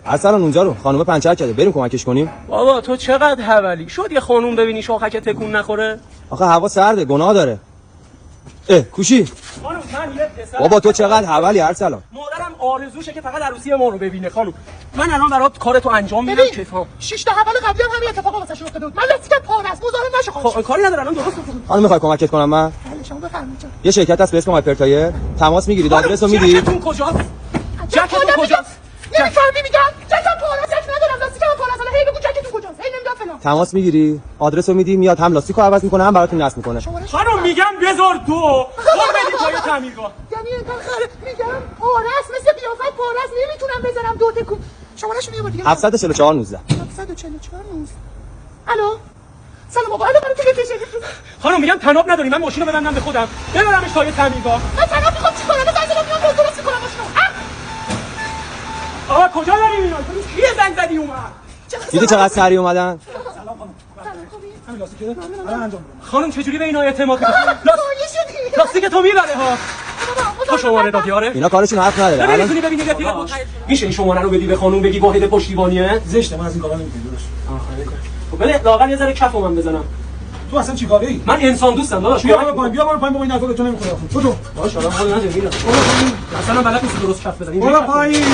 ارسلان اونجا رو خانم پنچر کرده، بریم کمکش کنیم. بابا تو چقدر حوالی شد یه خانوم ببینی شاخک تکون نخوره. آخه هوا سرده، گناه داره. کوشی خانم من یه پسر بابا تو چقدر حوالی ارسلان. مادرم آرزوشه که فقط عروسی ما رو ببینه. خانم من الان برات کارتو انجام میدم کیفام. 6 تا حوال قبلی هم همین اتفاقا واسه افتاده بود. من لاستیکم پاره است، مزاحم نشو خواهش. کاری نداره الان درست خانم میخوای کمکت کنم من؟ بله شما بفرمایید. یه شرکت هست به اسم هایپرتایر، تماس میگیرید، آدرس رو میدید. جکتون کجاست؟ جکتون کجاست؟ نمیفهمی میگم جکم پاره است، جک ندارم، لاستیکم پاره است. هی بگو جکتون کجاست؟ هی نمیدونم فلان. تماس میگیری، آدرس رو میدی، میاد هم لاستیکو عوض میکنه هم براتون نصب میکنه. خانم میگم بذار دو بدید پای تعمیرگاه. یعنی انگار میگم پاره است، مثل قیافت پاره است، نمیتونم بزنم دو تکو. شمارهشو یه بار دیگه. 744 19. 744 19. الو. سلام بابا، الو برای تو بکشید. خانم میگم تناب نداری، من ماشین رو ببندم به خودم ببرمش تا یه تعمیرگاه. من تناب میخوام چیکار کنم؟ زنگ زدم میام درست کنم ماشینو. آقا کجا داریم اینا؟ کی زنگ زدی اومد؟ دیدی چقدر سریع اومدن؟ خانم چجوری به اینا اعتماد می‌کنی؟ لاستیک تو میبره ها. تو شماره دادی آره؟ اینا کارشون حرف نداره. الان میتونی ببینی میشه این شماره رو بدی به خانم بگی واحد پشتیبانیه؟ زشته، من از این کارا نمی‌کنم داداش. خب بله لااقل یه ذره کفو من بزنم. تو اصلا چیکاره‌ای؟ من انسان دوستم داداش. بیا پایین بابا این نفر تو نمی‌خوره. تو باشه الان حال نده میرم. اصلا بلد نیست درست کف بزنی. برو پایین.